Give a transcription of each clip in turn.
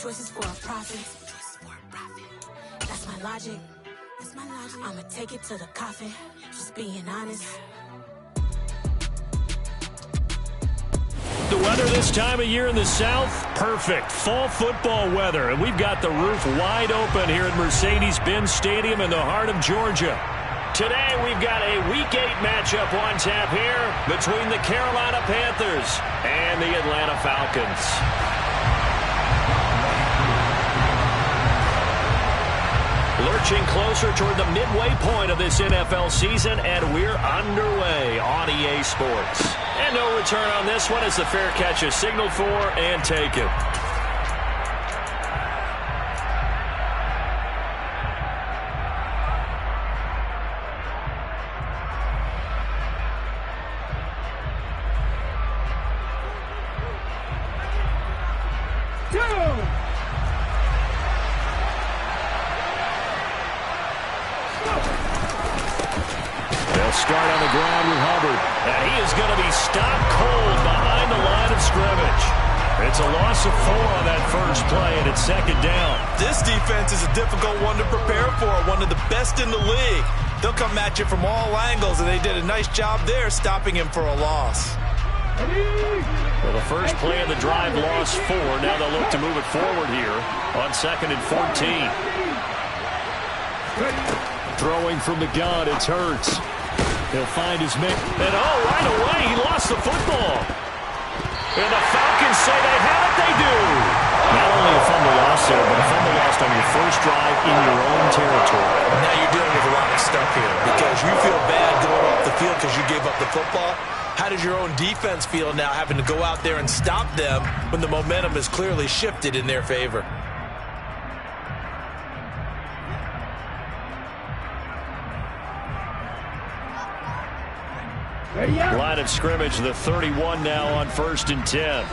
Choices for a profit. That's my logic. I'ma take it to the coffin. Just being honest. The weather this time of year in the South, perfect. Fall football weather. And we've got the roof wide open here at Mercedes-Benz Stadium in the heart of Georgia. Today we've got a Week 8 matchup on tap here between the Carolina Panthers and the Atlanta Falcons. Lurching closer toward the midway point of this NFL season, and we're underway on EA Sports. And no return on this one as the fair catch is signaled for and taken. Start on the ground with Hubbard. And he is going to be stopped cold behind the line of scrimmage. It's a loss of 4 on that first play, and it's second down. This defense is a difficult one to prepare for, one of the best in the league. They'll come at you from all angles, and they did a nice job there stopping him for a loss. Well, the first play of the drive lost 4. Now they'll look to move it forward here on 2nd and 14. Throwing from the gun, it's Hurts. He'll find his man. And right away, he lost the football. And the Falcons say they have it, they do. Not only a fumble loss there, but a fumble lost on your first drive in your own territory. Now you're dealing with a lot of stuff here because you feel bad going off the field because you gave up the football. How does your own defense feel now having to go out there and stop them when the momentum is clearly shifted in their favor? Line of scrimmage, the 31 now on 1st and 10.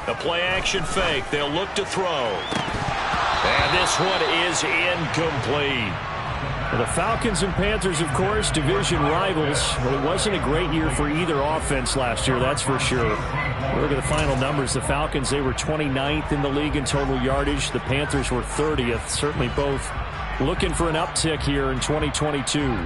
The play action fake. They'll look to throw. And this one is incomplete. Well, the Falcons and Panthers, of course, division rivals. But it wasn't a great year for either offense last year, that's for sure. Look at the final numbers. The Falcons, they were 29th in the league in total yardage. The Panthers were 30th. Certainly both looking for an uptick here in 2022.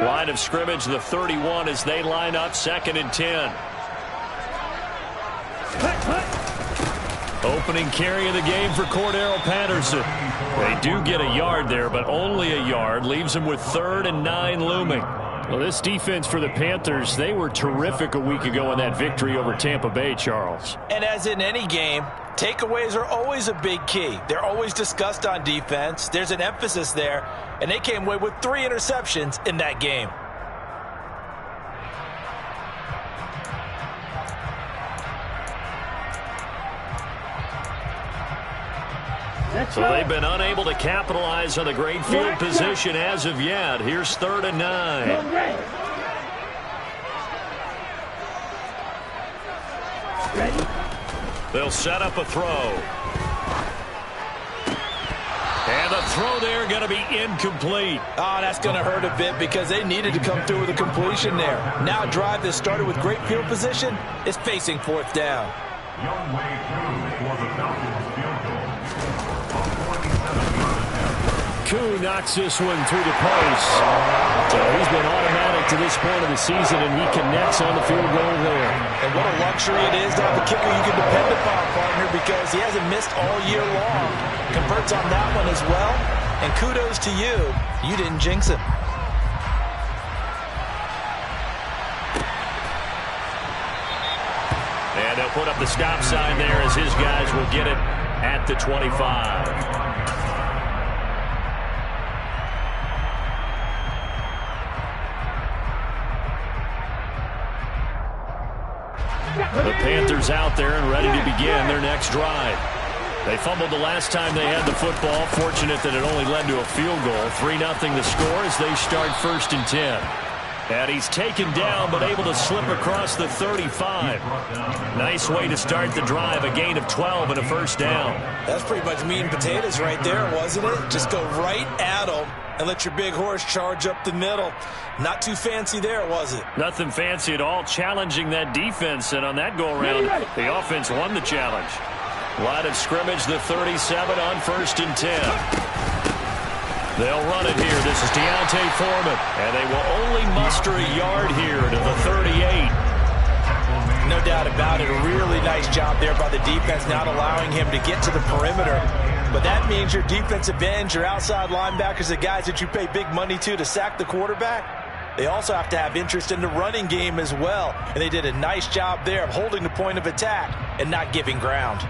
Line of scrimmage, the 31 as they line up 2nd and 10. Opening carry of the game for Cordero Patterson. They do get a yard there, but only a yard. Leaves them with 3rd and 9 looming. Well, this defense for the Panthers, they were terrific a week ago in that victory over Tampa Bay, Charles. And as in any game, takeaways are always a big key. They're always discussed on defense. There's an emphasis there, and they came away with 3 interceptions in that game. So they've been unable to capitalize on the great field position as of yet. Here's 3rd and 9. They'll set up a throw. And the throw there going to be incomplete. Oh, that's going to hurt a bit because they needed to come through with a completion there. Now a drive that started with great field position is facing 4th down. Koo knocks this one through the post. So he's been automatic to this point of the season, and he connects on the field goal there. And what a luxury it is to have a kicker you can depend upon, partner, because he hasn't missed all year long. Converts on that one as well. And kudos to you. You didn't jinx him. And they'll put up the stop sign there as his guys will get it at the 25. The Panthers out there and ready to begin their next drive. They fumbled the last time they had the football. Fortunate that it only led to a field goal. 3-0 the score as they start 1st and 10. And he's taken down, but able to slip across the 35. Nice way to start the drive, a gain of 12 and a first down. That's pretty much meat and potatoes right there, wasn't it? Just go right at them and let your big horse charge up the middle. Not too fancy there, was it? Nothing fancy at all, challenging that defense. And on that go-around, the offense won the challenge. Line of scrimmage, the 37 on 1st and 10. They'll run it here. This is Deontay Foreman. And they will only muster a yard here to the 38. No doubt about it. A really nice job there by the defense, not allowing him to get to the perimeter. But that means your defensive ends, your outside linebackers, the guys that you pay big money to sack the quarterback, they also have to have interest in the running game as well. And they did a nice job there of holding the point of attack and not giving ground.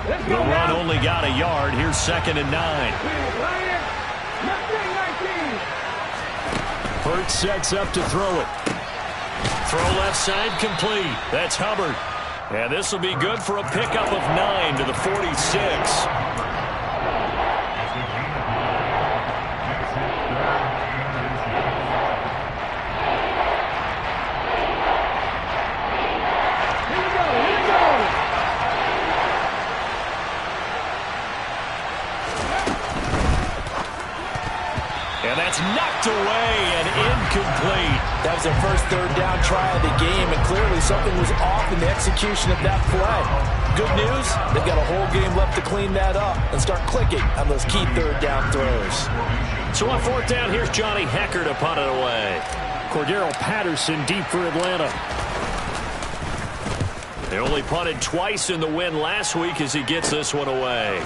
The run only got a yard. Here's 2nd and 9. Hurts sets up to throw it. Throw left side complete. That's Hubbard. And this will be good for a pickup of 9 to the 46. And that's knocked away and incomplete. That was their first 3rd down try of the game, and clearly something was off in the execution of that play. Good news, they've got a whole game left to clean that up and start clicking on those key 3rd down throws. So on 4th down, here's Johnny Hecker to punt it away. Cordero Patterson deep for Atlanta. They only punted twice in the win last week as he gets this one away.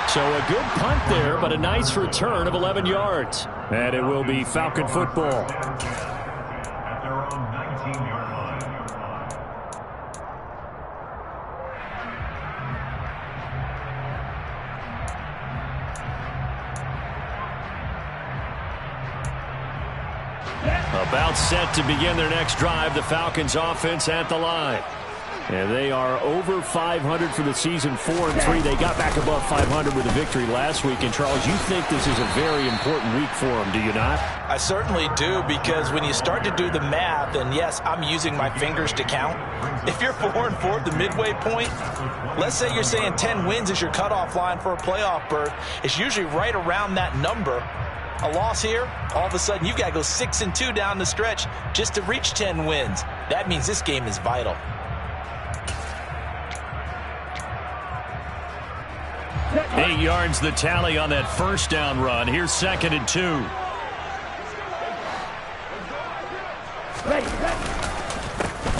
So a good punt there, but a nice return of 11 yards. And it will be Falcon football. At their own 19-yard line. About set to begin their next drive, the Falcons offense at the line. And they are over 500 for the season, 4-3. They got back above 500 with a victory last week. And, Charles, you think this is a very important week for them, do you not? I certainly do, because when you start to do the math, and yes, I'm using my fingers to count. If you're 4-4 at the midway point, let's say you're saying 10 wins is your cutoff line for a playoff berth. It's usually right around that number. A loss here, all of a sudden you've got to go 6-2 down the stretch just to reach 10 wins. That means this game is vital. 8 yards the tally on that 1st down run. Here's 2nd and 2.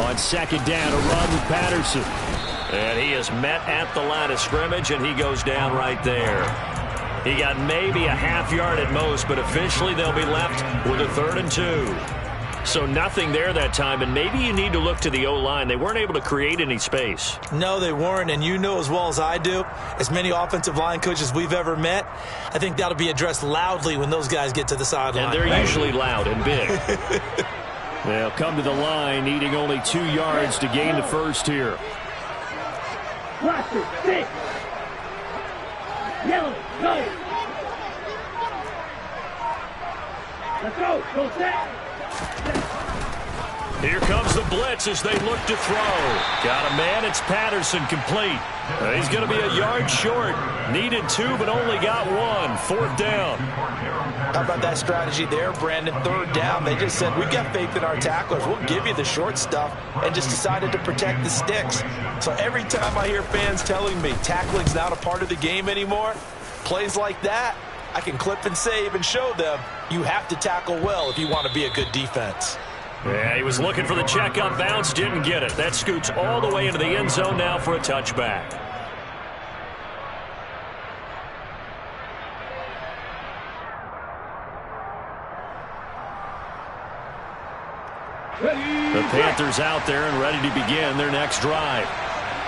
On 2nd down, a run with Patterson. And he is met at the line of scrimmage, and he goes down right there. He got maybe a half yard at most, but officially they'll be left with a 3rd and 2. So nothing there that time, and maybe you need to look to the O-line. They weren't able to create any space. No, they weren't, and you know as well as I do, as many offensive line coaches we've ever met, I think that'll be addressed loudly when those guys get to the sideline. And they're usually loud and big. They'll come to the line, needing only 2 yards to gain the first here. Roster, 6. Yellow, go. Let's go. Go set. Here comes the blitz as they look to throw. Got a man. It's Patterson, complete. He's going to be a yard short. Needed 2, but only got 1. 4th down. How about that strategy there, Brandon? 3rd down. They just said, we've got faith in our tacklers. We'll give you the short stuff, and just decided to protect the sticks. So every time I hear fans telling me tackling's not a part of the game anymore, plays like that, I can clip and save and show them you have to tackle well if you want to be a good defense. Yeah, he was looking for the check-up bounce, didn't get it. That scoots all the way into the end zone now for a touchback. The Panthers out there and ready to begin their next drive.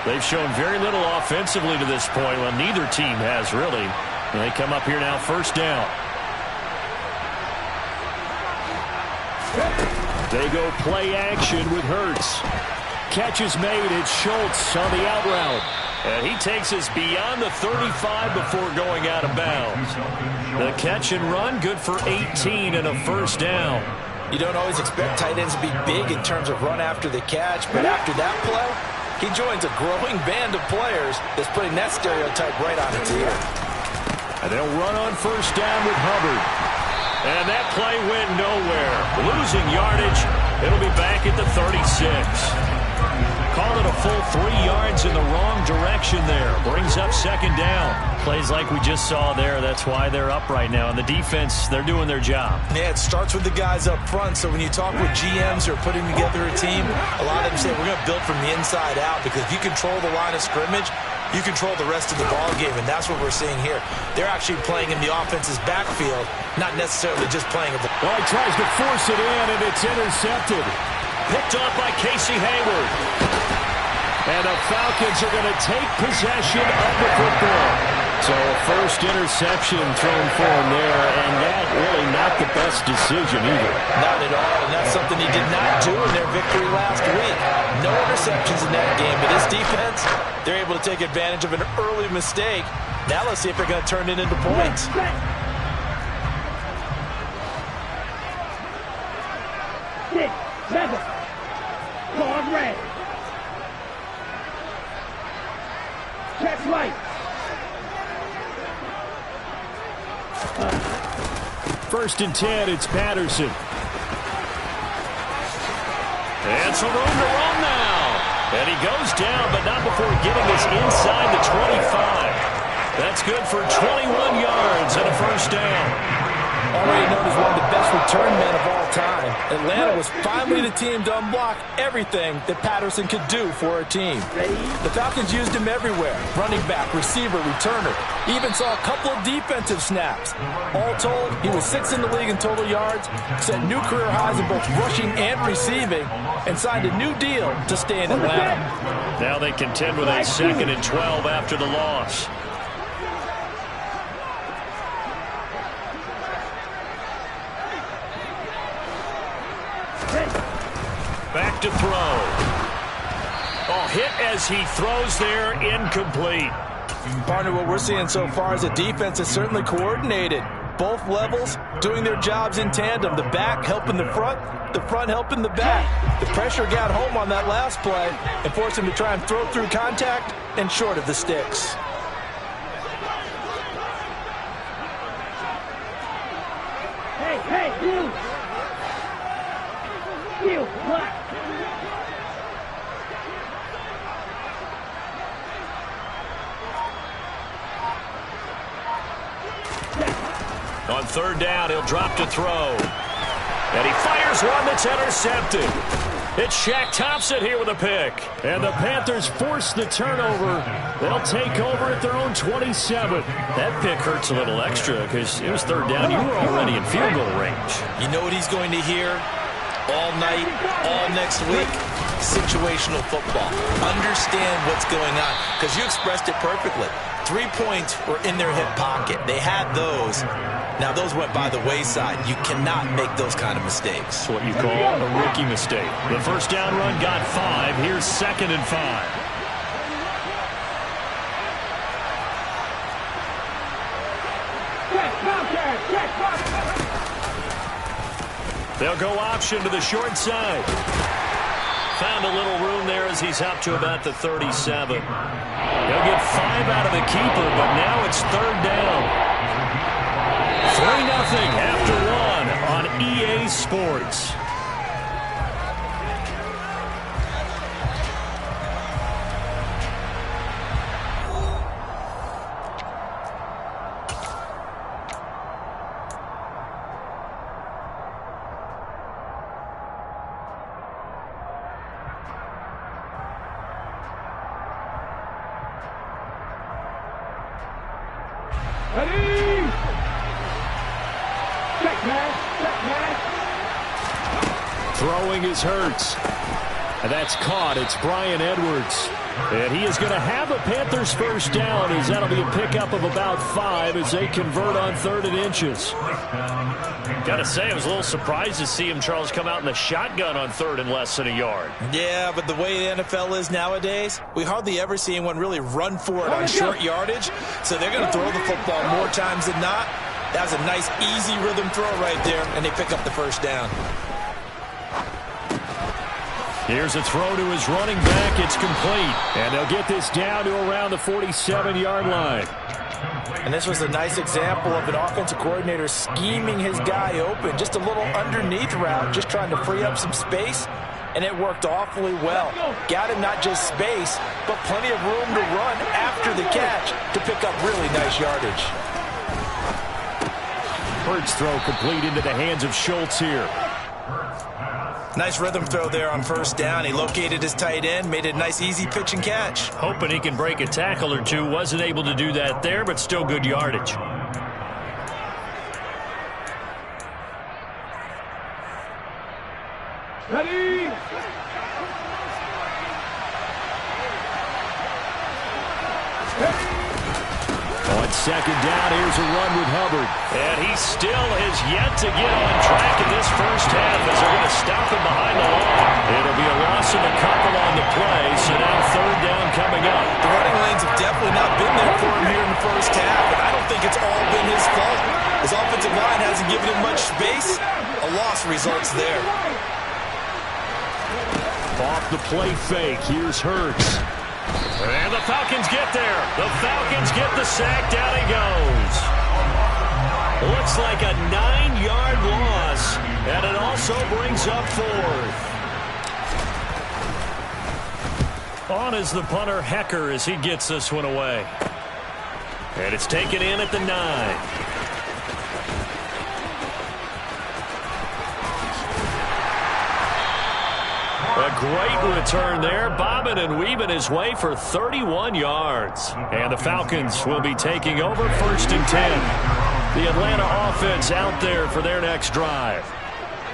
They've shown very little offensively to this point. Well, neither team has really. And they come up here now, 1st down. They go play action with Hurts. Catch is made. It's Schultz on the out route. And he takes us beyond the 35 before going out of bounds. The catch and run, good for 18 and a first down. You don't always expect tight ends to be big in terms of run after the catch, but after that play, he joins a growing band of players that's putting that stereotype right on its ear. And they'll run on first down with Hubbard. And that play went nowhere. Losing yardage. It'll be back at the 36. Call it a full 3 yards in the wrong direction there. Brings up second down. Plays like we just saw there. That's why they're up right now. And the defense, they're doing their job. Yeah, it starts with the guys up front. So when you talk with GMs who are putting together a team, a lot of them say we're going to build from the inside out, because if you control the line of scrimmage, you control the rest of the ball game, and that's what we're seeing here. They're actually playing in the offense's backfield, not necessarily just playing a ball. Well, he tries to force it in, and it's intercepted. Picked off by Casey Hayward. And the Falcons are going to take possession of the football. So a first interception thrown for him there, and that really not the best decision either. Not at all, and that's something he did not do in their victory last week. No interceptions in that game, but his defense, they're able to take advantage of an early mistake. Now let's see if they're going to turn it into points. 6, 7. Card red. Check right. First and 10, it's Patterson. And some room to run now. And he goes down, but not before getting us inside the 25. That's good for 21 yards and a first down. Already known as one of the best return men of all time, Atlanta was finally the team to unblock everything that Patterson could do for a team. The Falcons used him everywhere: running back, receiver, returner. Even saw a couple of defensive snaps. All told, he was 6th in the league in total yards, set new career highs in both rushing and receiving, and signed a new deal to stay in Atlanta. Now they contend with a 2nd and 12 after the loss. Back to throw. Oh, hit as he throws there, incomplete. Partner, what we're seeing so far is a defense that's certainly coordinated. Both levels doing their jobs in tandem. The back helping the front helping the back. The pressure got home on that last play and forced him to try and throw through contact and short of the sticks. Hey, you! You, black! On third down, he'll drop to throw. And he fires one that's intercepted. It's Shaq Thompson here with a pick. And the Panthers force the turnover. They'll take over at their own 27. That pick hurts a little extra because it was third down. You were already in field goal range. You know what he's going to hear all night, all next week? Situational football. Understand what's going on, because you expressed it perfectly. 3 points were in their hip pocket. They had those. Now, those went by the wayside. You cannot make those kind of mistakes. That's what you call a rookie mistake. The first down run got 5. Here's 2nd and 5. They'll go option to the short side. Found a little room there as he's up to about the 37. He'll get 5 out of the keeper, but now it's third down. 3-0 after 1 on EA Sports. Ready! Check pass. Throwing is Hurts. And that's caught. It's Bryan Edwards. And he is going to have a Panthers first down, as that'll be a pickup of about 5 as they convert on 3rd and inches. Got to say, I was a little surprised to see him, Charles, come out in the shotgun on 3rd and less than a yard. Yeah, but the way the NFL is nowadays, we hardly ever see anyone really run for it on short yardage. So they're going to throw the football more times than not. That was a nice, easy rhythm throw right there, and they pick up the first down. Here's a throw to his running back. It's complete. And they'll get this down to around the 47-yard line. And this was a nice example of an offensive coordinator scheming his guy open. Just a little underneath route, just trying to free up some space. And it worked awfully well. Got him not just space, but plenty of room to run after the catch to pick up really nice yardage. Hurts throw complete into the hands of Schultz here. Nice rhythm throw there on first down. He located his tight end, made it a nice, easy pitch and catch. Hoping he can break a tackle or two. Wasn't able to do that there, but still good yardage. Ready? On second down, here's a run with Hubbard. And he still has yet to get on track in this first half as they're going to stop him behind the line. It'll be a loss of a couple on the play, so now 3rd down coming up. The running lanes have definitely not been there for him here in the first half, and I don't think it's all been his fault. His offensive line hasn't given him much space. A loss results there. Off the play fake, here's Hurts. And the Falcons get there. The Falcons get the sack. Down he goes. Looks like a 9-yard loss. And it also brings up 4th. On is the punter, Hecker, as he gets this one away. And it's taken in at the 9. A great return there, bobbing and weaving his way for 31 yards. And the Falcons will be taking over 1st and 10. The Atlanta offense out there for their next drive.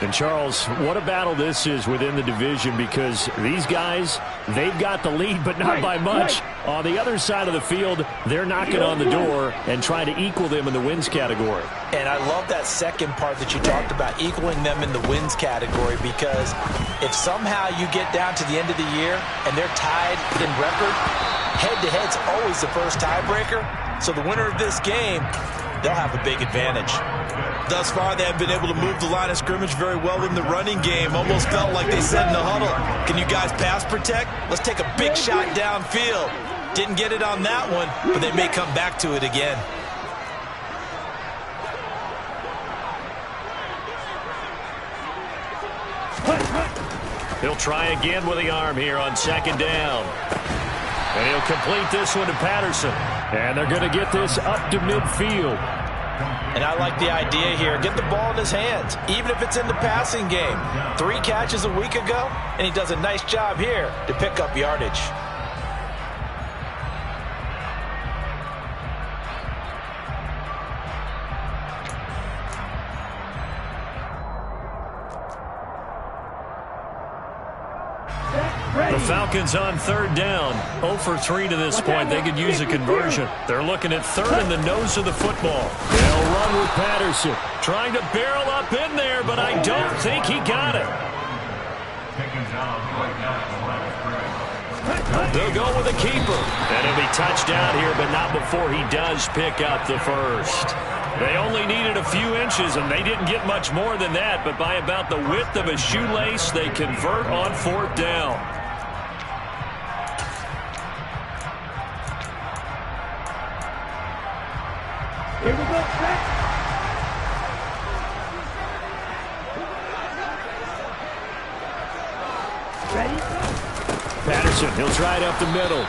And, Charles, what a battle this is within the division, because these guys, they've got the lead, but not by much. On the other side of the field, they're knocking on the door and trying to equal them in the wins category. And I love that second part that you talked about, equaling them in the wins category, because if somehow you get down to the end of the year and they're tied in record, head-to-head's always the first tiebreaker. So the winner of this game, they'll have a big advantage. Thus far, they have been able to move the line of scrimmage very well in the running game. Almost felt like they said in the huddle, can you guys pass protect? Let's take a big shot downfield. Didn't get it on that one, but they may come back to it again. He'll try again with the arm here on 2nd down. And he'll complete this one to Patterson. And they're going to get this up to midfield. And I like the idea here. Get the ball in his hands, even if it's in the passing game. 3 catches a week ago, and he does a nice job here to pick up yardage. The Falcons on 3rd down. 0 for 3 to this point. They could use a conversion. They're looking at 3rd in the nose of the football. They'll run with Patterson. Trying to barrel up in there, but I don't think he got it. They'll go with a keeper. And it'll be touchdown here, but not before he does pick up the first. They only needed a few inches, and they didn't get much more than that, but by about the width of a shoelace, they convert on 4th down. Here we go, set. Ready? Patterson, he'll try it up the middle.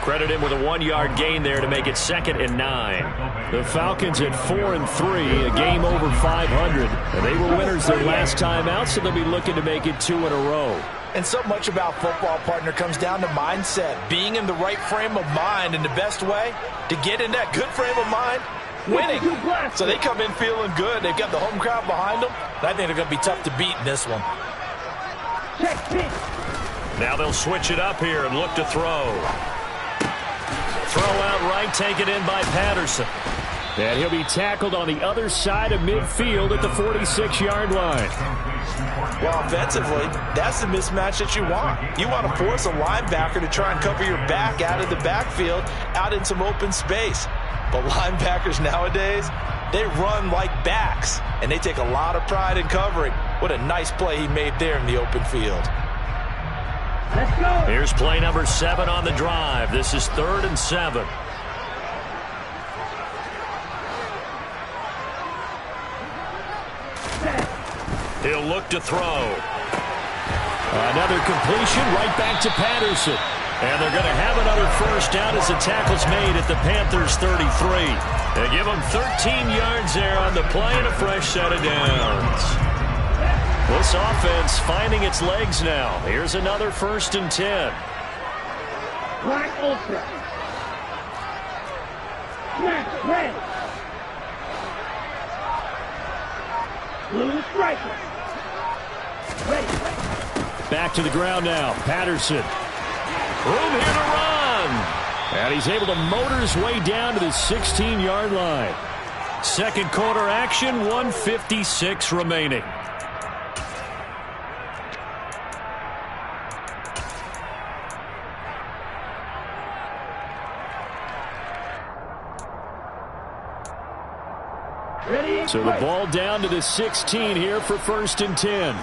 Credit him with a 1-yard gain there to make it 2nd and 9. The Falcons at 4-3, a game over 500. And they were winners their last time out, so they'll be looking to make it 2 in a row. And so much about football, partner, comes down to mindset. Being in the right frame of mind, and the best way to get in that good frame of mind, winning. So they come in feeling good. They've got the home crowd behind them. And I think they're going to be tough to beat in this one. Check, pitch. Now they'll switch it up here and look to throw. Throw out right, taken in by Patterson. And he'll be tackled on the other side of midfield at the 46-yard line. Well, offensively, that's the mismatch that you want. You want to force a linebacker to try and cover your back out of the backfield, out in some open space. But linebackers nowadays, they run like backs, and they take a lot of pride in covering. What a nice play he made there in the open field. Let's go. Here's play number 7 on the drive. This is 3rd and 7. He'll look to throw. Another completion right back to Patterson. And they're going to have another first down as the tackle's made at the Panthers' 33. They give them 13 yards there on the play and a fresh set of downs. This offense finding its legs now. Here's another 1st and 10. Black ultra. Snap, red. Blue striker. Ready. Back to the ground now. Patterson. Room here to run. And he's able to motor his way down to the 16-yard line. Second quarter action, 1:56 remaining. Ready. So the ball down to the 16 here for 1st and 10.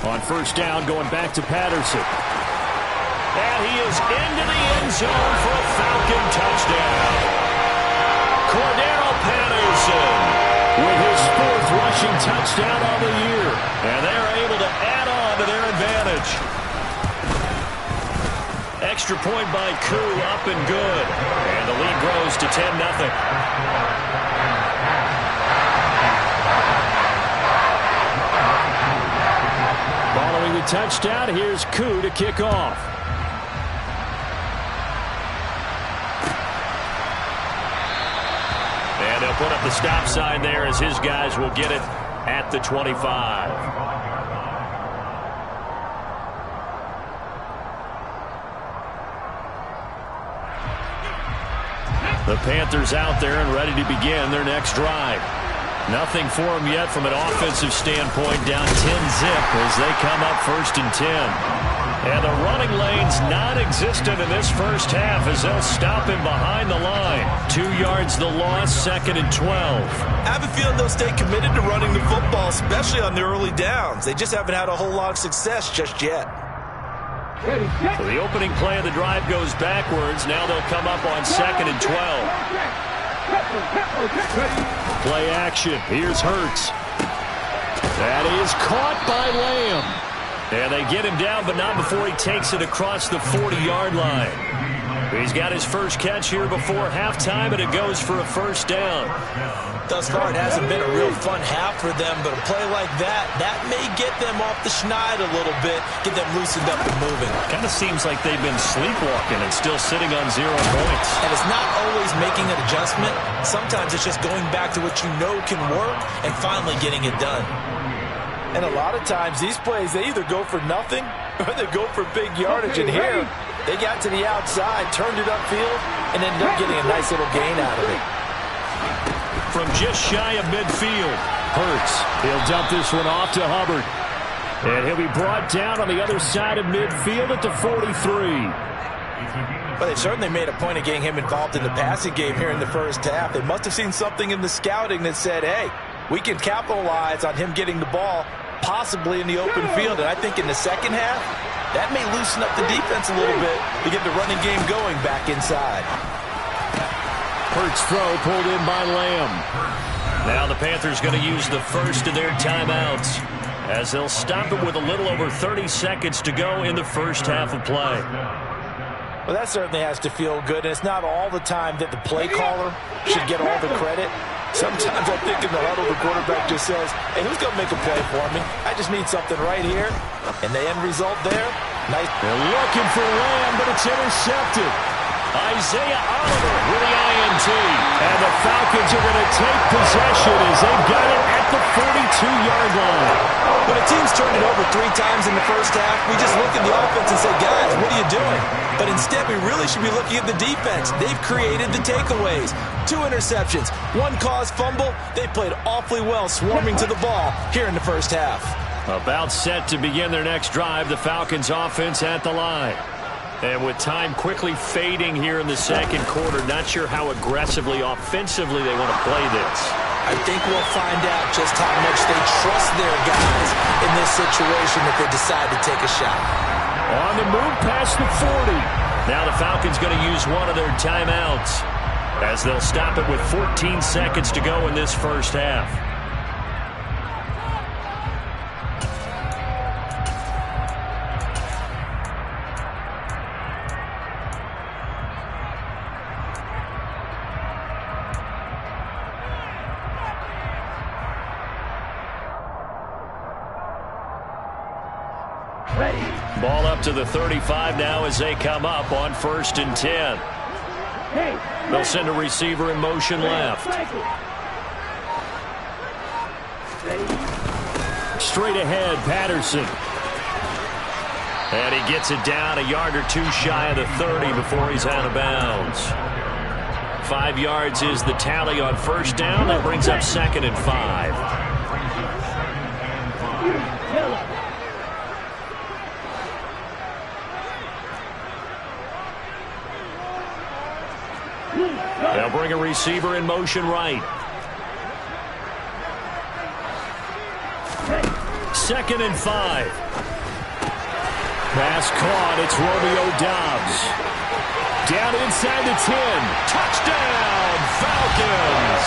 On first down, going back to Patterson. And he is into the end zone for a Falcon touchdown. Cordero Patterson With his 4th rushing touchdown on the year. And they're able to add on to their advantage. Extra point by Koo, up and good. And the lead grows to 10-0. Following the touchdown, here's Koo to kick off. And they'll put up the stop sign there as his guys will get it at the 25. The Panthers out there and ready to begin their next drive. Nothing for them yet from an offensive standpoint, down 10-zip as they come up 1st and 10. And the running lane's non-existent in this first half as they'll stop him behind the line. 2 yards the loss, 2nd and 12. I have a feeling they'll stay committed to running the football, especially on the early downs. They just haven't had a whole lot of success just yet. So the opening play of the drive goes backwards. Now they'll come up on 2nd and 12. Play action. Here's Hurts. That is caught by Lamb. And they get him down, but not before he takes it across the 40-yard line. He's got his first catch here before halftime, and it goes for a first down. Thus far, it hasn't been a real fun half for them, but a play like that may get them off the schneid a little bit, get them loosened up and moving. Kind of seems like they've been sleepwalking and still sitting on 0 points. And it's not always making an adjustment. Sometimes it's just going back to what you know can work and finally getting it done. And a lot of times, these plays, they either go for nothing or they go for big yardage. And here, they got to the outside, turned it upfield, and ended up getting a nice little gain out of it. From just shy of midfield, Hurts. He'll dump this one off to Hubbard. And he'll be brought down on the other side of midfield at the 43. Well, they certainly made a point of getting him involved in the passing game here in the first half. They must have seen something in the scouting that said, hey, we can capitalize on him getting the ball possibly in the open field. And I think in the second half, that may loosen up the defense a little bit to get the running game going back inside. Hurts throw pulled in by Lamb. Now the Panthers going to use the first of their timeouts as they'll stop it with a little over 30 seconds to go in the first half of play. Well, that certainly has to feel good, and it's not all the time that the play caller should get all the credit. Sometimes I think in the huddle, the quarterback just says, hey, who's going to make a play for me? I just need something right here. And the end result there, nice. They're looking for Lamb, but it's intercepted. Isaiah Oliver with the INT. And the Falcons are going to take possession as they've got it at the 42-yard line. When a team's turned it over 3 times in the first half, we just look at the offense and say, guys, what are you doing? But instead, we really should be looking at the defense. They've created the takeaways. 2 interceptions, 1 caused fumble. They played awfully well swarming to the ball here in the first half. About set to begin their next drive, the Falcons offense at the line. And with time quickly fading here in the second quarter, not sure how aggressively, offensively they want to play this. I think we'll find out just how much they trust their guys in this situation if they decide to take a shot. On the move past the 40. Now the Falcons going to use one of their timeouts as they'll stop it with 14 seconds to go in this first half. Ball up to the 35 now as they come up on 1st and 10. They'll send a receiver in motion left. Straight ahead, Patterson. And he gets it down a yard or 2 shy of the 30 before he's out of bounds. 5 yards is the tally on 1st down. That brings up 2nd and 5. They'll bring a receiver in motion right. 2nd and 5. Pass caught. It's Romeo Doubs. Down inside the 10. Touchdown, Falcons.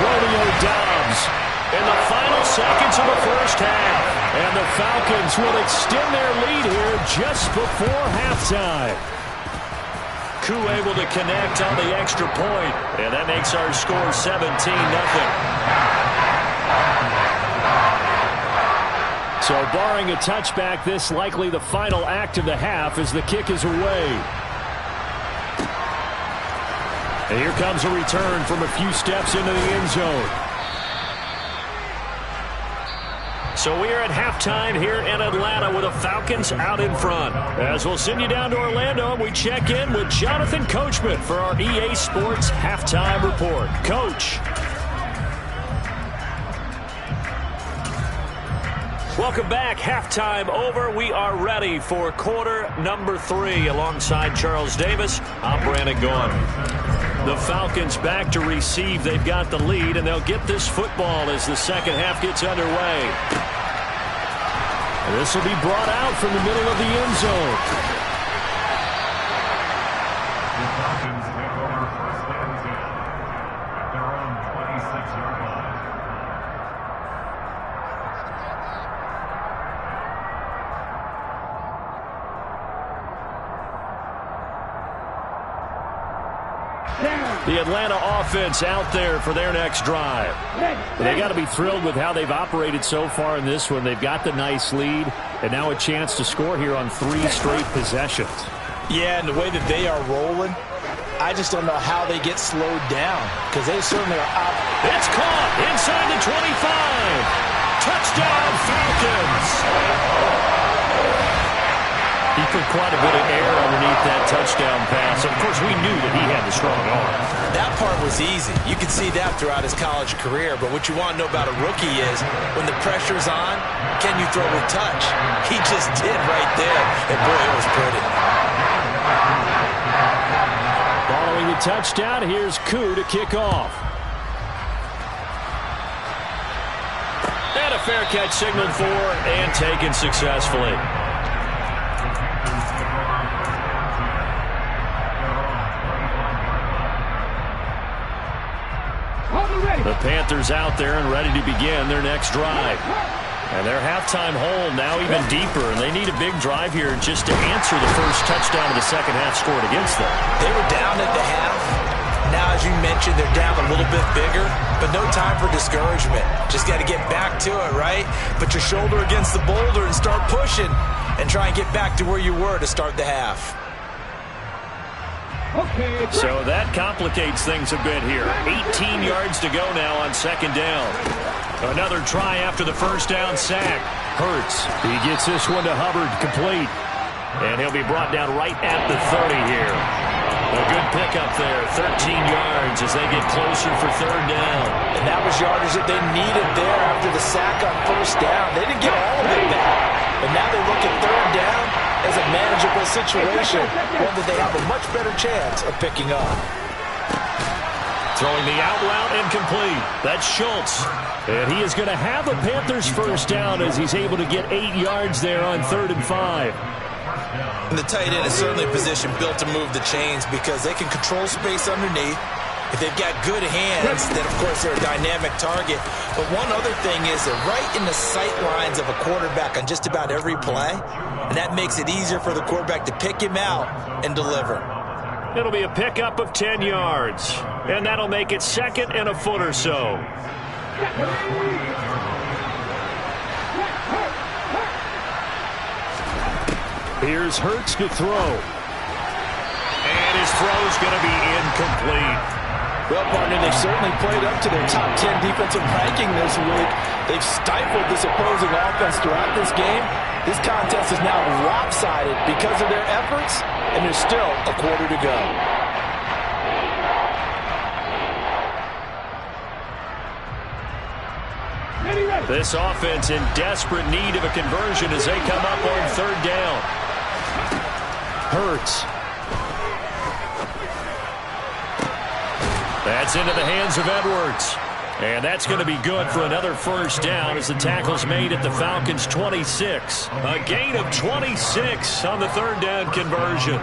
Romeo Doubs in the final seconds of the first half. And the Falcons will extend their lead here just before halftime. Koo able to connect on the extra point, and that makes our score 17-0. So barring a touchback, this likely the final act of the half as the kick is away. And here comes a return from a few steps into the end zone. So we are at halftime here in Atlanta with the Falcons out in front. As we'll send you down to Orlando, we check in with Jonathan Coachman for our EA Sports Halftime Report. Coach. Welcome back. Halftime over. We are ready for quarter number 3. Alongside Charles Davis, I'm Brandon Gaughan. The Falcons back to receive. They've got the lead, and they'll get this football as the second half gets underway. And this will be brought out from the middle of the end zone. The Falcons take over 1st and 10 at their own 26-yard line. The Atlanta offense out there for their next drive. They got to be thrilled with how they've operated so far in this one. They've got the nice lead, and now a chance to score here on 3 straight possessions. Yeah, and the way that they are rolling, I just don't know how they get slowed down, because they certainly are up. It's caught inside the 25. Touchdown, Falcons. He put quite a bit of air underneath that touchdown pass. Of course, we knew that he had the strong arm. That part was easy. You can see that throughout his college career. But what you want to know about a rookie is when the pressure's on, can you throw with touch? He just did right there. And boy, it was pretty. Following the touchdown, here's Koo to kick off. And a fair catch signaled for and taken successfully. The Panthers out there and ready to begin their next drive. And their halftime hole now even deeper, and they need a big drive here just to answer the first touchdown of the second half scored against them. They were down at the half. Now, as you mentioned, they're down a little bit bigger, but no time for discouragement. Just got to get back to it, right? Put your shoulder against the boulder and start pushing and try and get back to where you were to start the half. So that complicates things a bit here. 18 yards to go now on second down. Another try after the first down sack. Hurts. He gets this one to Hubbard, complete. And he'll be brought down right at the 30 here. A good pickup there, 13 yards as they get closer for third down. And that was yardage that they needed there after the sack on first down. They didn't get all of it back. But now they look at third down as a manageable situation, one that they have a much better chance of picking up. Throwing the out route incomplete. That's Schultz. And he is going to have a Panthers first down as he's able to get 8 yards there on 3rd and 5. And the tight end is certainly a position built to move the chains because they can control space underneath. If they've got good hands, then, of course, they're a dynamic target. But one other thing is they're right in the sight lines of a quarterback on just about every play. And that makes it easier for the quarterback to pick him out and deliver. It'll be a pickup of 10 yards. And that'll make it 2nd and a foot or so. Here's Hurts to throw. And his throw's going to be incomplete. Well, partner, they've certainly played up to their top 10 defensive ranking this week. They've stifled this opposing offense throughout this game. This contest is now lopsided because of their efforts, and there's still a quarter to go. This offense in desperate need of a conversion as they come up on third down. Hurts. That's into the hands of Edwards. And that's going to be good for another first down as the tackle's made at the Falcons' 26. A gain of 26 on the third down conversion.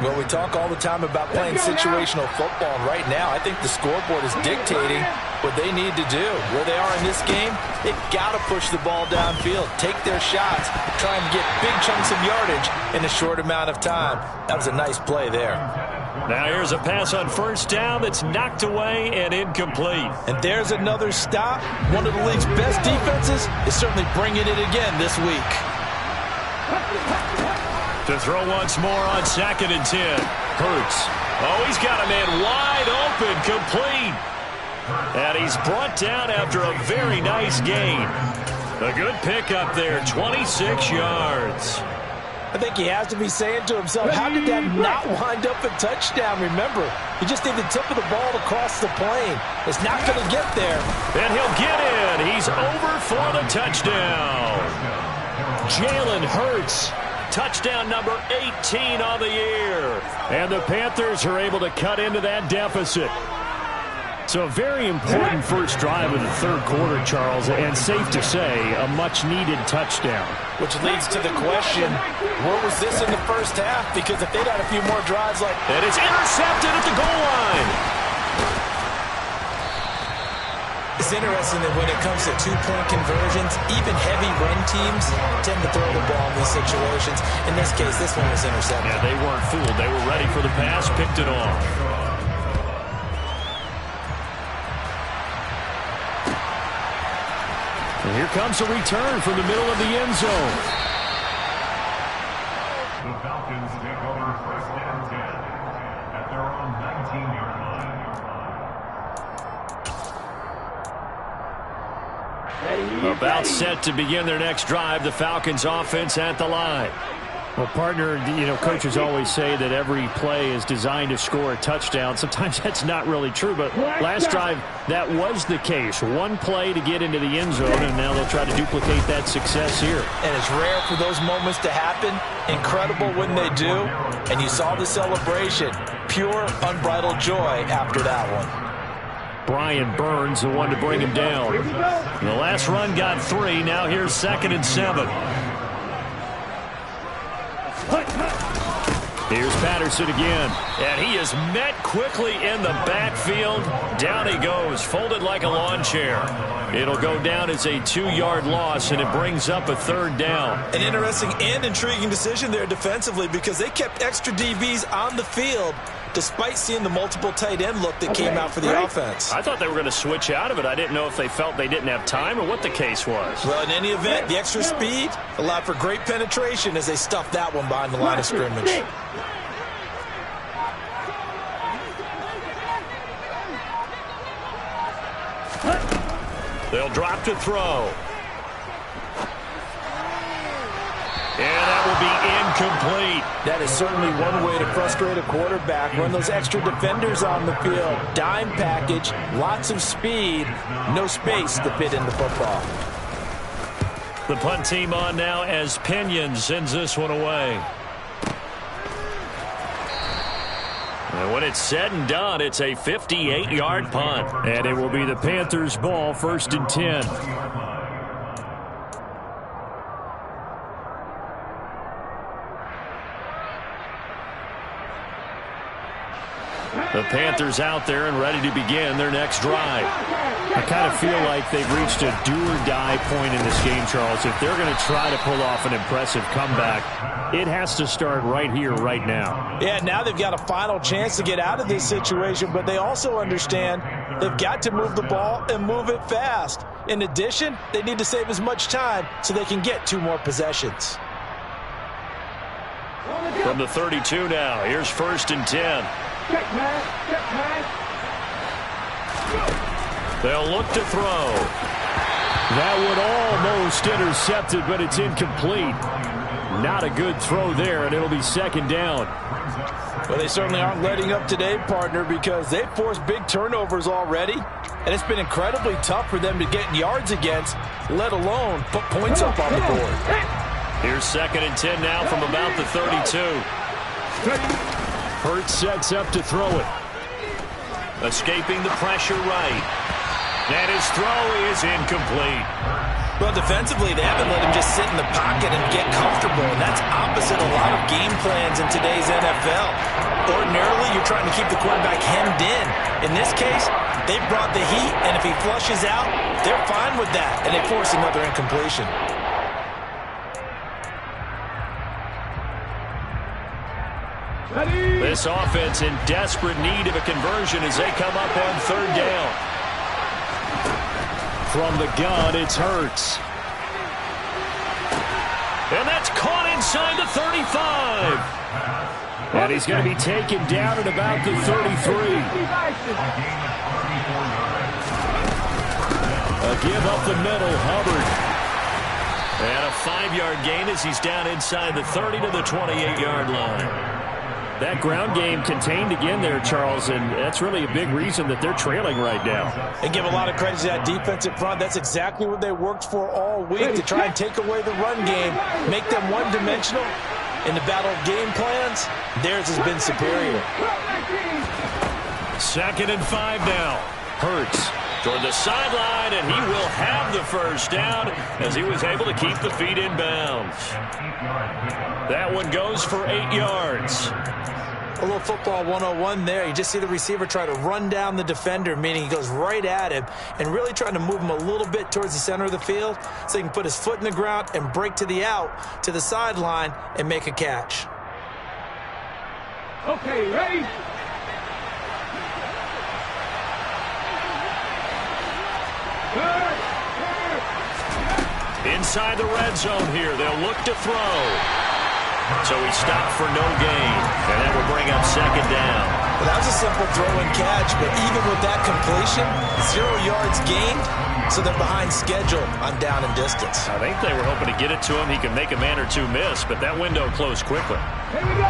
Well, we talk all the time about playing situational football, and right now I think the scoreboard is dictating what they need to do. Where they are in this game, they've got to push the ball downfield, take their shots, try and get big chunks of yardage in a short amount of time. That was a nice play there. Now here's a pass on first down that's knocked away and incomplete. And there's another stop. One of the league's best defenses is certainly bringing it again this week. To throw once more on 2nd and 10. Hurts. Oh, he's got a man wide open, complete. And he's brought down after a very nice gain. A good pickup there, 26 yards. I think he has to be saying to himself, how did that not wind up a touchdown? Remember, you just need the tip of the ball to cross the plane. It's not going to get there. And he'll get in. He's over for the touchdown. Jalen Hurts. Touchdown number 18 on the year. And the Panthers are able to cut into that deficit. So a very important first drive of the third quarter, Charles, and safe to say, a much-needed touchdown. Which leads to the question, where was this in the first half? Because if they'd had a few more drives like... And it's intercepted at the goal line. It's interesting that when it comes to two-point conversions, even heavy run teams tend to throw the ball in these situations. In this case, this one was intercepted. Yeah, they weren't fooled. They were ready for the pass, picked it off. And here comes a return from the middle of the end zone. The Falcons take over 1st and 10 at their own 19-yard line. About set to begin their next drive, the Falcons offense at the line. Well, partner, you know, coaches always say that every play is designed to score a touchdown. Sometimes that's not really true, but last drive, that was the case. One play to get into the end zone, and now they'll try to duplicate that success here. And it's rare for those moments to happen. Incredible when they do. And you saw the celebration. Pure, unbridled joy after that one. Brian Burns, the one to bring him down. And the last run got 3. Now here's 2nd and 7. Here's Patterson again. And he is met quickly in the backfield. Down he goes, folded like a lawn chair. It'll go down as a 2-yard loss, and it brings up a third down. An interesting and intriguing decision there defensively because they kept extra DBs on the field despite seeing the multiple tight end look that came out for the offense. I thought they were going to switch out of it. I didn't know if they felt they didn't have time or what the case was. Well, in any event, the extra speed allowed for great penetration as they stuffed that one behind the line of scrimmage. They'll drop to throw. And that will be incomplete. That is certainly one way to frustrate a quarterback. Run those extra defenders on the field. Dime package, lots of speed, no space to fit in the football. The punt team on now as Pinion sends this one away. And when it's said and done, it's a 58-yard punt. And it will be the Panthers' ball, 1st and 10. The Panthers out there and ready to begin their next drive. I kind of feel like they've reached a do-or-die point in this game, Charles. If they're going to try to pull off an impressive comeback, it has to start right here, right now. Yeah, now they've got a final chance to get out of this situation, but they also understand they've got to move the ball and move it fast. In addition, they need to save as much time so they can get 2 more possessions. From the 32 now, here's 1st and 10. Check pass. Check pass. They'll look to throw. That one almost intercepted, but it's incomplete. Not a good throw there, and it'll be 2nd down. Well, they certainly aren't letting up today, partner, because they've forced big turnovers already, and it's been incredibly tough for them to get yards against, let alone put points up on the board. Here's 2nd and 10 now from about the 32. Hurts sets up to throw it. Escaping the pressure right. And his throw is incomplete. Well, defensively, they haven't let him just sit in the pocket and get comfortable, and that's opposite a lot of game plans in today's NFL. Ordinarily, you're trying to keep the quarterback hemmed in. In this case, they brought the heat, and if he flushes out, they're fine with that, and they force another incompletion. This offense in desperate need of a conversion as they come up on 3rd down. From the gun, it's Hurts. And that's caught inside the 35. And he's going to be taken down at about the 33. A give up the middle, Hubbard. And a 5-yard gain as he's down inside the 30 to the 28-yard line. That ground game contained again there, Charles, and that's really a big reason that they're trailing right now. They give a lot of credit to that defensive front. That's exactly what they worked for all week, to try and take away the run game, make them one-dimensional. In the battle of game plans, theirs has been superior. 2nd and 5 now. Hurts toward the sideline, and he will have the 1st down as he was able to keep the feet in bounds. That one goes for 8 yards. A little football 101 there. You just see the receiver try to run down the defender, meaning he goes right at him and really trying to move him a little bit towards the center of the field so he can put his foot in the ground and break to the out, to the sideline, and make a catch. Okay, ready? Inside the red zone here. They'll look to throw. So he stopped for no gain, and that will bring up 2nd down. Well, that was a simple throw and catch, but even with that completion, 0 yards gained, so they're behind schedule on down and distance. I think they were hoping to get it to him. He could make a man or two miss, but that window closed quickly. Here we go.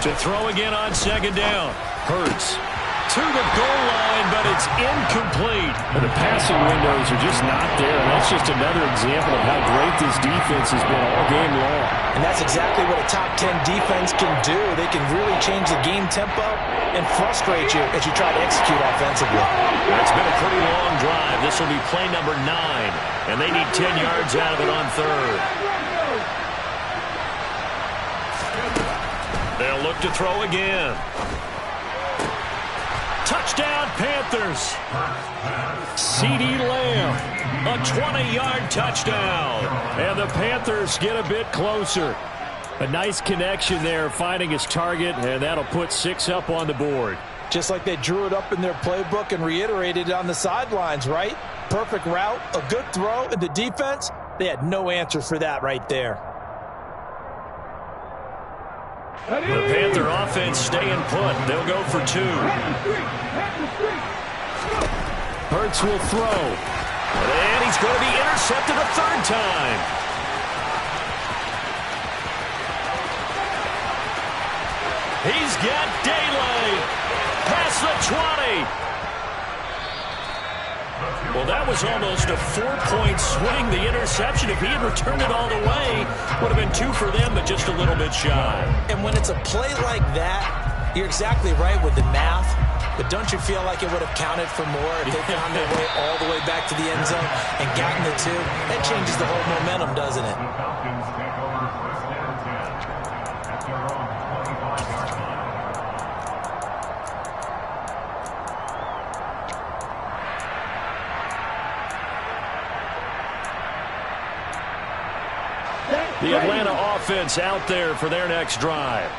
To throw again on 2nd down. Hurts to the goal line, but it's incomplete. And the passing windows are just not there, and that's just another example of how great this defense has been all game long. And that's exactly what a top 10 defense can do. They can really change the game tempo and frustrate you as you try to execute offensively. It's been a pretty long drive. This will be play number 9, and they need 10 yards out of it on 3rd. They'll look to throw again. Touchdown, Panthers. CeeDee Lamb, A 20-yard touchdown. and the Panthers get a bit closer. A nice connection there, finding his target, and that'll put 6 up on the board. Just like they drew it up in their playbook and reiterated it on the sidelines, right? Perfect route, a good throw, and the defense, they had no answer for that right there. The Panther offense staying put. They'll go for 2. Hurts will throw. And he's going to be intercepted a third time. He's got daylight. Past the 20. Well, that was almost a 4-point swing. The interception, if he had returned it all the way, would have been 2 for them, but just a little bit shy. And when it's a play like that, you're exactly right with the math. But don't you feel like it would have counted for more if they found their way all the way back to the end zone and gotten the 2? That changes the whole momentum, doesn't it? The Falcons take over first and 10 at their own 25-yard line. The Atlanta offense out there for their next drive.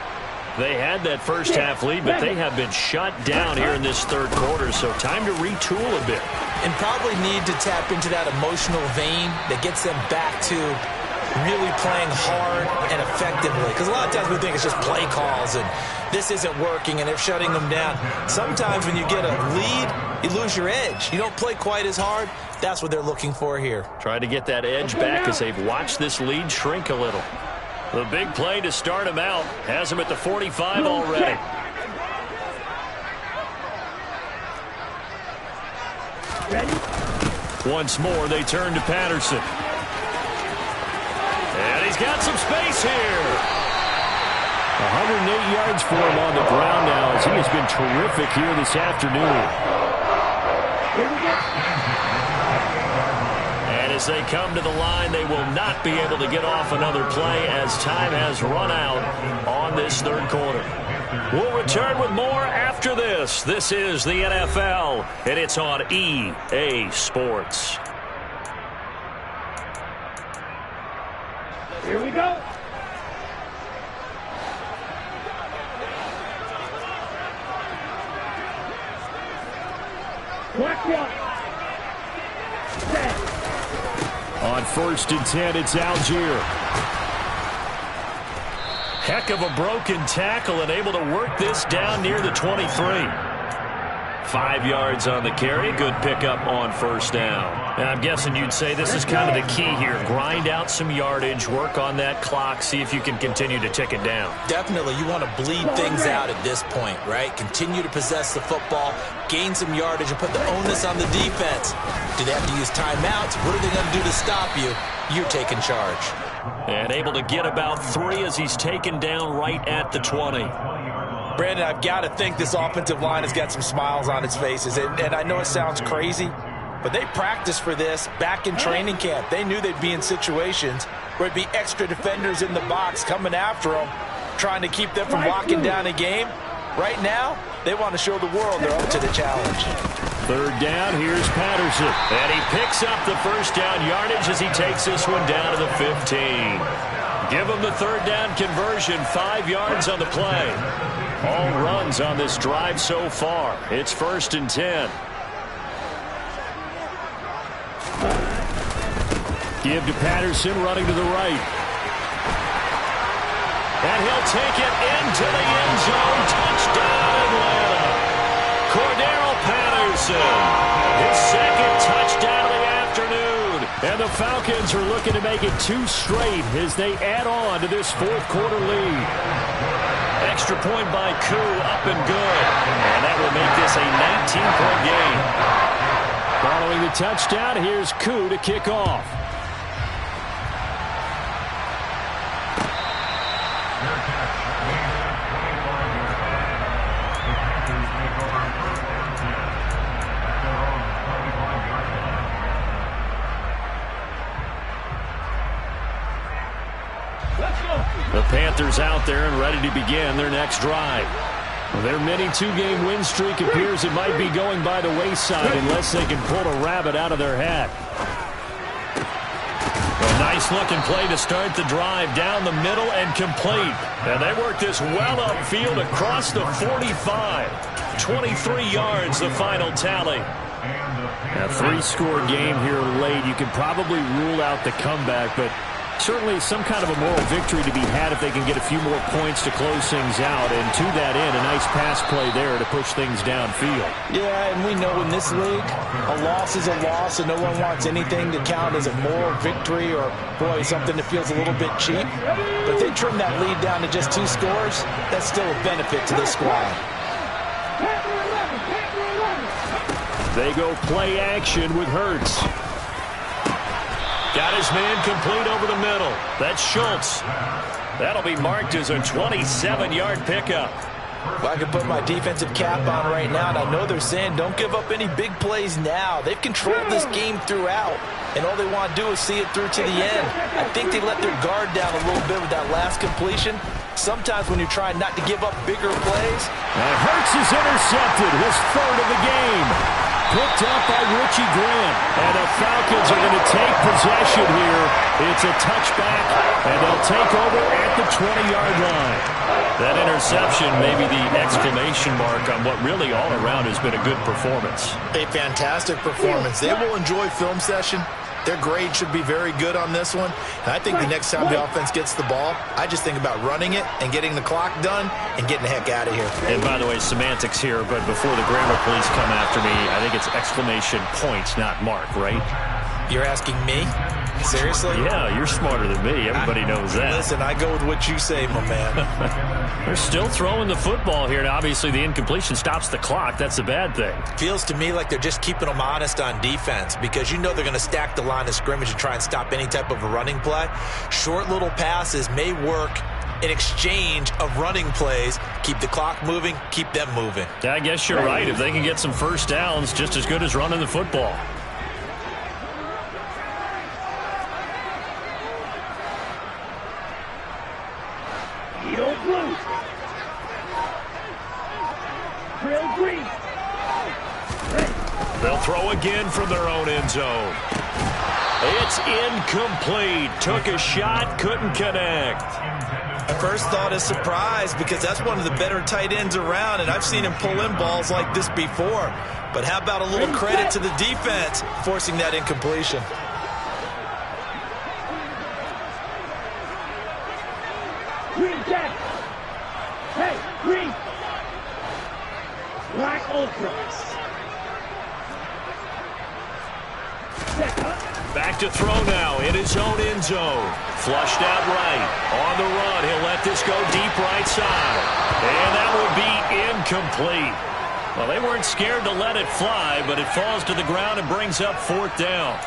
They had that first half lead, but they have been shut down here in this third quarter, so time to retool a bit. And probably need to tap into that emotional vein that gets them back to really playing hard and effectively. Because a lot of times we think it's just play calls and this isn't working and they're shutting them down. Sometimes when you get a lead, you lose your edge. You don't play quite as hard. That's what they're looking for here. Try to get that edge back as they've watched this lead shrink a little. The big play to start him out has him at the 45 already. Once more, they turn to Patterson. And he's got some space here. 108 yards for him on the ground now as he has been terrific here this afternoon. And as they come to the line, they will not be able to get off another play as time has run out on this third quarter. We'll return with more after this. This is the NFL, and it's on EA Sports. Here we go. Black one. On 1st and 10, it's Algier. Heck of a broken tackle and able to work this down near the 23. 5 yards on the carry. Good pickup on first down. And I'm guessing you'd say this is kind of the key here. Grind out some yardage, work on that clock, see if you can continue to tick it down. Definitely, you want to bleed things out at this point, right? Continue to possess the football, gain some yardage, and put the onus on the defense. Do they have to use timeouts? What are they going to do to stop you? You're taking charge. And able to get about 3 as he's taken down right at the 20. Brandon, I've got to think this offensive line has got some smiles on its faces. And I know it sounds crazy, but they practiced for this back in training camp. They knew they'd be in situations where it'd be extra defenders in the box coming after them, trying to keep them from locking down a game. Right now, they want to show the world they're up to the challenge. Third down, here's Patterson. And he picks up the first down yardage as he takes this one down to the 15. Give him the third down conversion, 5 yards on the play. All runs on this drive so far. It's 1st and 10. Give to Patterson, running to the right. And he'll take it into the end zone. Touchdown, Atlanta. Cordero Patterson, his second touchdown of the afternoon. And the Falcons are looking to make it 2 straight as they add on to this fourth quarter lead. Extra point by Koo, up and good. And that will make this a 19-point game. Following the touchdown, here's Koo to kick off. The Panthers out there and ready to begin their next drive. Their mini 2-game win streak appears it might be going by the wayside unless they can pull a rabbit out of their hat. A nice-looking play to start the drive down the middle and complete. And they work this well upfield across the 45. 23 yards, the final tally. A 3-score game here late. You can probably rule out the comeback, but Certainly some kind of a moral victory to be had if they can get a few more points to close things out. And to that end, a nice pass play there to push things downfield. Yeah, and we know in this league, a loss is a loss, and no one wants anything to count as a moral victory or, boy, something that feels a little bit cheap. But if they trim that lead down to just 2 scores, that's still a benefit to this squad. They go play action with Hurts. Got his man complete over the middle. That's Schultz. That'll be marked as a 27-yard pickup. Well, I can put my defensive cap on right now, and I know they're saying don't give up any big plays now. They've controlled this game throughout, and all they want to do is see it through to the end. I think they let their guard down a little bit with that last completion. Sometimes when you're trying not to give up bigger plays. And Hurts is intercepted, his 3rd of the game. Picked up by Richie Grant. And the Falcons are going to take possession here. It's a touchback, and they'll take over at the 20-yard line. That interception may be the exclamation mark on what really all around has been a good performance. A fantastic performance. They will enjoy film session. Their grade should be very good on this one. And I think the next time the offense gets the ball, I just think about running it and getting the clock done and getting the heck out of here. And by the way, semantics here, but before the grammar police come after me, I think it's exclamation points, not mark, right? You're asking me? Seriously? Yeah, you're smarter than me. Everybody knows that. Listen, I go with what you say, my man. They're still throwing the football here, and obviously the incompletion stops the clock. That's a bad thing. Feels to me like they're just keeping them honest on defense because you know they're going to stack the line of scrimmage and try and stop any type of a running play. Short little passes may work in exchange of running plays. Keep the clock moving, keep them moving. Yeah, I guess you're right. If they can get some first downs, just as good as running the football. They'll throw again from their own end zone. It's incomplete. Took a shot, couldn't connect. My first thought is surprise because that's one of the better tight ends around, and I've seen him pull in balls like this before. But how about a little credit to the defense forcing that incompletion? Green Jack. Hey, green. Black Ultras. Back to throw now in his own end zone. Flushed out right. On the run, he'll let this go deep right side. And that would be incomplete. Well, they weren't scared to let it fly, but it falls to the ground and brings up 4th down.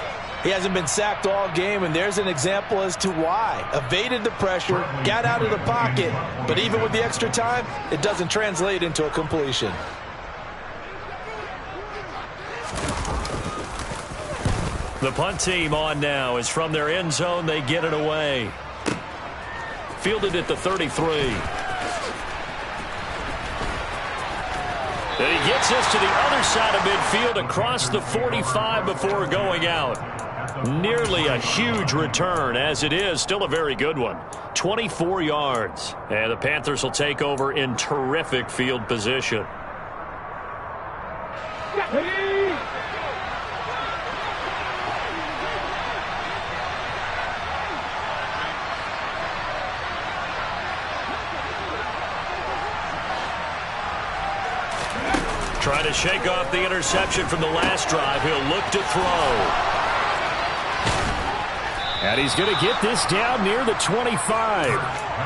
He hasn't been sacked all game, and there's an example as to why. Evaded the pressure, got out of the pocket, but even with the extra time, it doesn't translate into a completion. The punt team on now is from their end zone. They get it away. Fielded at the 33. And he gets us to the other side of midfield across the 45 before going out. Nearly a huge return as it is. Still a very good one. 24 yards. And the Panthers will take over in terrific field position. Trying to shake off the interception from the last drive. He'll look to throw. And he's going to get this down near the 25.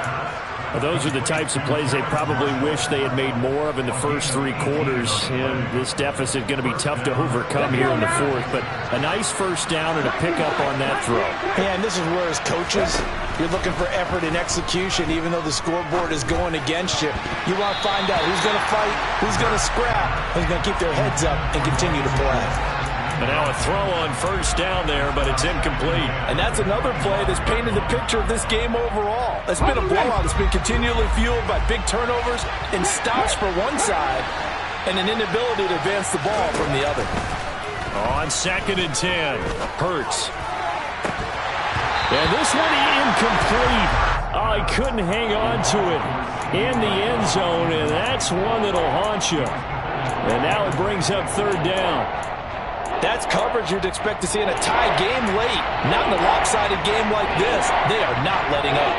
Well, those are the types of plays they probably wish they had made more of in the first 3 quarters. And this deficit going to be tough to overcome here in the 4th. But a nice first down and a pickup on that throw. Yeah, and this is where as coaches, you're looking for effort and execution, even though the scoreboard is going against you. You want to find out who's going to fight, who's going to scrap, who's going to keep their heads up and continue to play. And now a throw on first down there, but it's incomplete. And that's another play that's painted the picture of this game overall. It's been a blowout. It's been continually fueled by big turnovers and stops for one side and an inability to advance the ball from the other. On 2nd and 10, Hurts. And this one incomplete. Oh, he couldn't hang on to it in the end zone, and that's one that'll haunt you. And now it brings up 3rd down. That's coverage you'd expect to see in a tie game late. Not in a lopsided game like this. They are not letting up.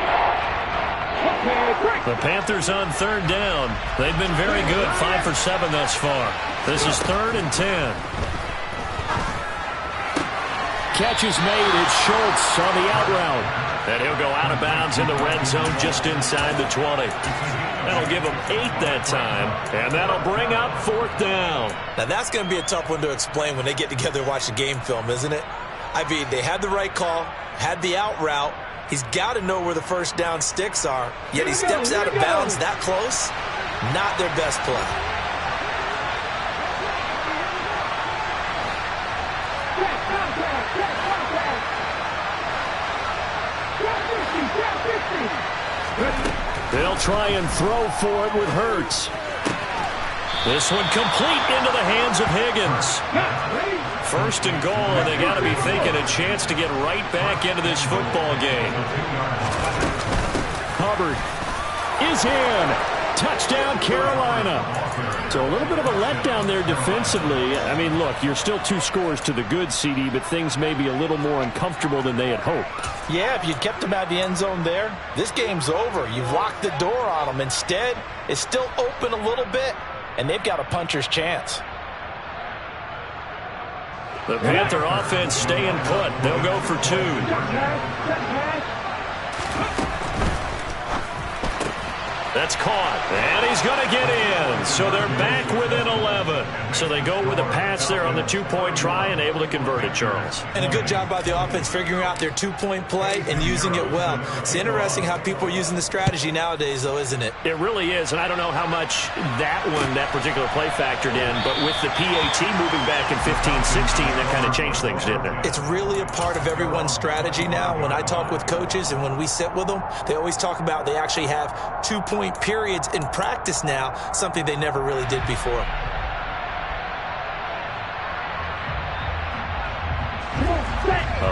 The Panthers on third down. They've been very good, 5 for 7 thus far. This is 3rd and 10. Catch is made. It's Schultz on the out route. And he'll go out of bounds in the red zone just inside the 20. That'll give him 8 that time, and that'll bring up 4th down. Now, that's going to be a tough one to explain when they get together and watch the game film, isn't it? I mean, they had the right call, had the out route. He's got to know where the first down sticks are, yet he steps out of bounds that close. Not their best play. They'll try and throw for it with Hurts. This one complete into the hands of Higgins. 1st and goal, and they got to be thinking a chance to get right back into this football game. Hubbard is in. Touchdown, Carolina. So a little bit of a letdown there defensively. I mean, look, you're still 2 scores to the good, CD, but things may be a little more uncomfortable than they had hoped. Yeah, if you'd kept them out of the end zone there, this game's over. You've locked the door on them. Instead, it's still open a little bit, and they've got a puncher's chance. The Panther offense staying put. They'll go for 2. That's caught, and he's going to get in. So they're back within 11. So they go with a pass there on the 2-point try and able to convert it, Charles. And a good job by the offense figuring out their 2-point play and using it well. It's interesting how people are using the strategy nowadays, though, isn't it? It really is, and I don't know how much that particular play factored in, but with the PAT moving back in 15-16, that kind of changed things, didn't it? It's really a part of everyone's strategy now. When I talk with coaches and when we sit with them, they always talk about they actually have 2-point periods in practice now, something they never really did before.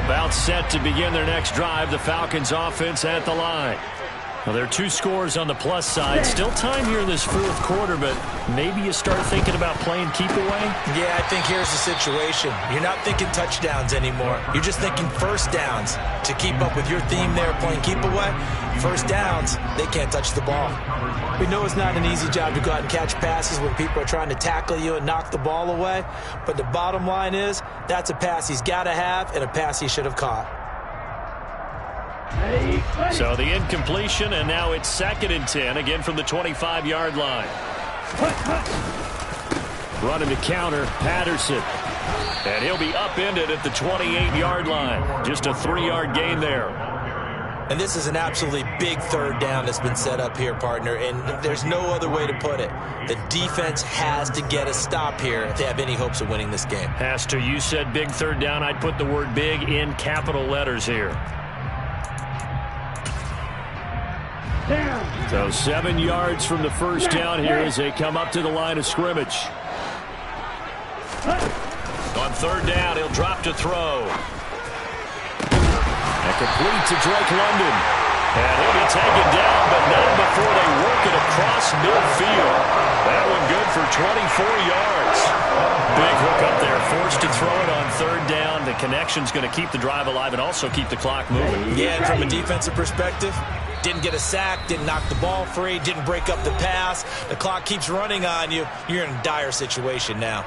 About set to begin their next drive, the Falcons offense at the line. Well, there are 2 scores on the plus side. Still time here in this 4th quarter, but maybe you start thinking about playing keep away? Yeah, I think here's the situation. You're not thinking touchdowns anymore. You're just thinking first downs. To keep up with your theme there, playing keep away, first downs, they can't touch the ball. We know it's not an easy job to go out and catch passes when people are trying to tackle you and knock the ball away, but the bottom line is that's a pass he's got to have and a pass he should have caught. So the incompletion, and now it's 2nd and 10, again from the 25-yard line. Running the counter, Patterson. And he'll be upended at the 28-yard line. Just a 3-yard gain there. And this is an absolutely big 3rd down that's been set up here, partner, and there's no other way to put it. The defense has to get a stop here if they have any hopes of winning this game. Has to. You said big 3rd down. I'd put the word big in capital letters here. So 7 yards from the first down here as they come up to the line of scrimmage. On 3rd down, he'll drop to throw. And complete to Drake London. And he'll be taken down, but not before they work it across midfield. That one good for 24 yards. Big hook up there, forced to throw it on 3rd down. The connection's going to keep the drive alive and also keep the clock moving. Yeah, and from a defensive perspective, didn't get a sack, didn't knock the ball free, didn't break up the pass. The clock keeps running on you. You're in a dire situation now.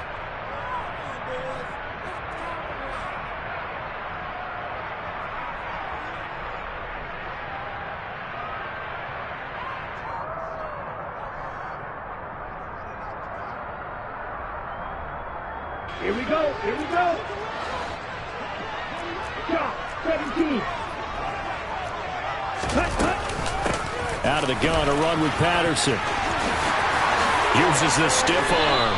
Here we go. Here we go. Shot 17. Out of the gun, a run with Patterson. Uses the stiff arm.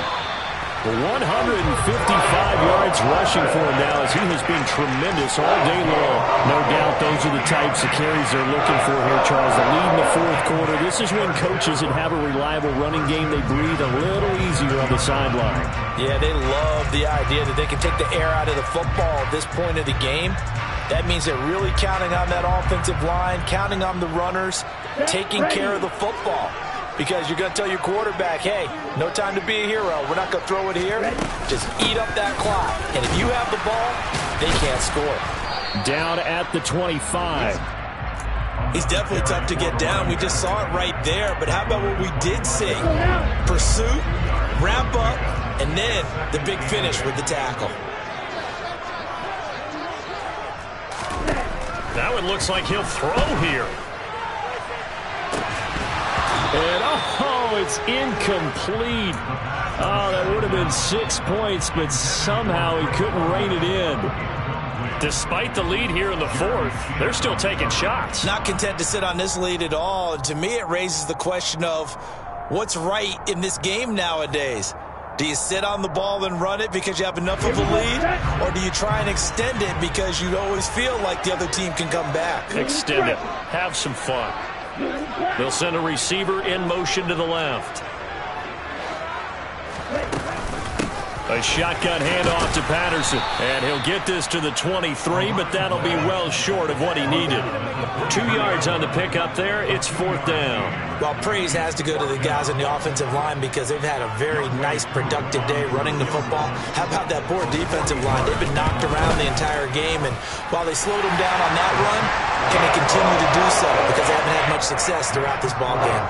155 yards rushing for him now as he has been tremendous all day long. No doubt those are the types of carries they're looking for here, Charles. The lead in the 4th quarter. This is when coaches that have a reliable running game, they breathe a little easier on the sideline. Yeah, they love the idea that they can take the air out of the football at this point of the game. That means they're really counting on that offensive line, counting on the runners, taking care of the football. because you're going to tell your quarterback, hey, no time to be a hero. We're not going to throw it here. Just eat up that clock. And if you have the ball, they can't score. Down at the 25. He's definitely tough to get down. We just saw it right there. But how about what we did see? Pursuit, wrap up, and then the big finish with the tackle. Now it looks like he'll throw here. And, it's incomplete. Oh, that would have been 6 points, but somehow he couldn't rein it in. Despite the lead here in the fourth, they're still taking shots. Not content to sit on this lead at all. And to me, it raises the question of what's right in this game nowadays. Do you sit on the ball and run it because you have enough of a lead? Or do you try and extend it because you always feel like the other team can come back? Extend it. Have some fun. They'll send a receiver in motion to the left. A shotgun handoff to Patterson. And he'll get this to the 23, but that'll be well short of what he needed. 2 yards on the pickup there. It's fourth down. Well, praise has to go to the guys on the offensive line because they've had a very nice, productive day running the football. How about that poor defensive line? They've been knocked around the entire game, and while they slowed them down on that run, can they continue to do so because they haven't had much success throughout this ball game?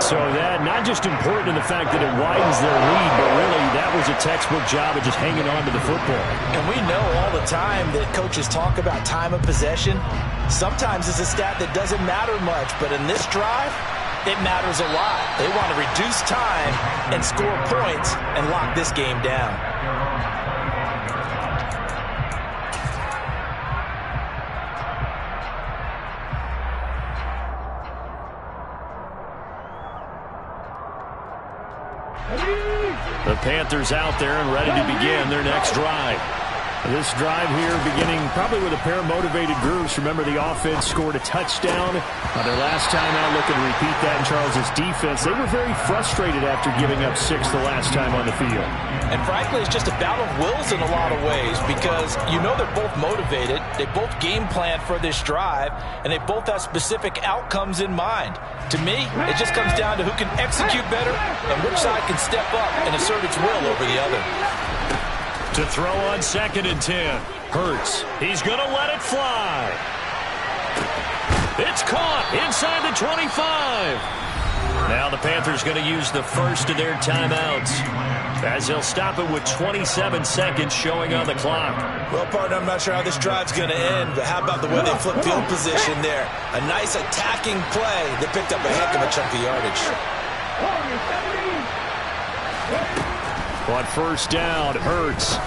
So that, not just important in the fact that it widens their lead, but really that was a textbook job of just hanging on to the football. And we know all the time that coaches talk about time of possession. Sometimes it's a stat that doesn't matter much, but in this drive, it matters a lot. They want to reduce time and score points and lock this game down. The Panthers out there and ready to begin their next drive. This drive here beginning probably with a pair of motivated groups. Remember, the offense scored a touchdown on their last time out. Looking to repeat that in Charles's defense. They were very frustrated after giving up 6 the last time on the field. And frankly, it's just a battle of wills in a lot of ways because you know they're both motivated. They both game plan for this drive, and they both have specific outcomes in mind. To me, it just comes down to who can execute better and which side can step up and assert its will over the other. To throw on 2nd and 10. Hurts. He's going to let it fly. It's caught inside the 25. Now the Panthers going to use the first of their timeouts as they'll stop it with 27 seconds showing on the clock. Well, partner, I'm not sure how this drive's going to end, but how about the way they flip field position there? A nice attacking play that picked up a heck of a chunk of yardage. On first down, Hurts.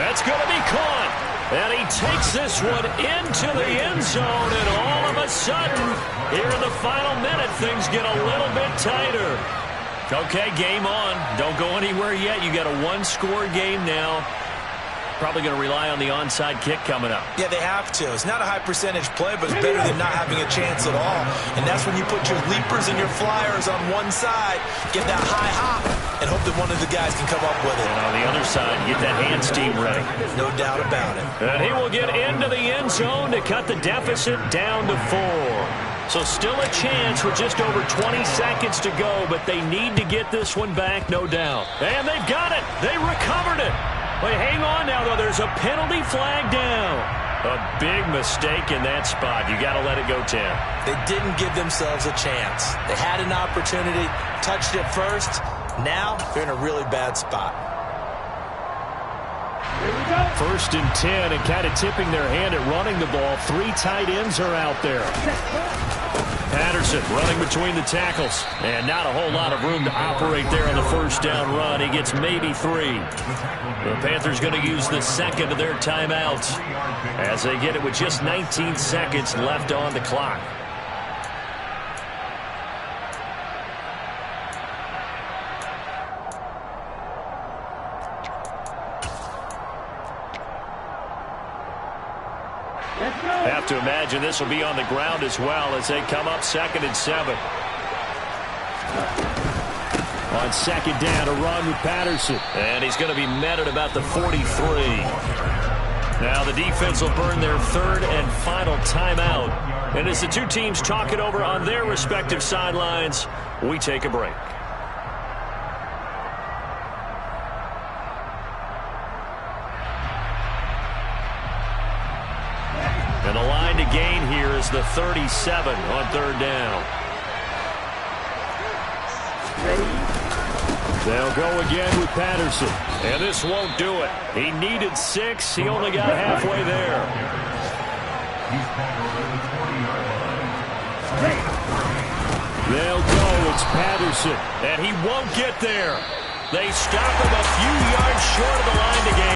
That's going to be caught. And he takes this one into the end zone, and all of a sudden, here in the final minute, things get a little bit tighter. Okay, game on. Don't go anywhere yet. You got a one-score game now. Probably going to rely on the onside kick coming up. Yeah, they have to. It's not a high-percentage play, but it's better than not having a chance at all. And that's when you put your leapers and your flyers on one side, get that high hop, and hope that one of the guys can come up with it. And on the other side, get that hands team ready. No doubt about it. And he will get into the end zone to cut the deficit down to 4. So still a chance with just over 20 seconds to go, but they need to get this one back, no doubt. And they've got it. They recovered it. But hang on now, though. There's a penalty flag down. A big mistake in that spot. You got to let it go, Tim. They didn't give themselves a chance. They had an opportunity, touched it first. Now they're in a really bad spot. First and 10, and kind of tipping their hand at running the ball. 3 tight ends are out there. Patterson running between the tackles. And not a whole lot of room to operate there on the first down run. He gets maybe 3. The Panthers going to use the second of their timeouts as they get it with just 19 seconds left on the clock. Have to imagine this will be on the ground as well as they come up 2nd and 7. On 2nd down, a run with Patterson. And he's going to be met at about the 43. Now the defense will burn their third and final timeout. And as the two teams talk it over on their respective sidelines, we take a break. And the line to gain here is the 37 on third down. They'll go again with Patterson. And this won't do it. He needed 6. He only got halfway there. He's tackled at the 20-yard line. They'll go. It's Patterson. And he won't get there. They stop him a few yards short of the line to gain.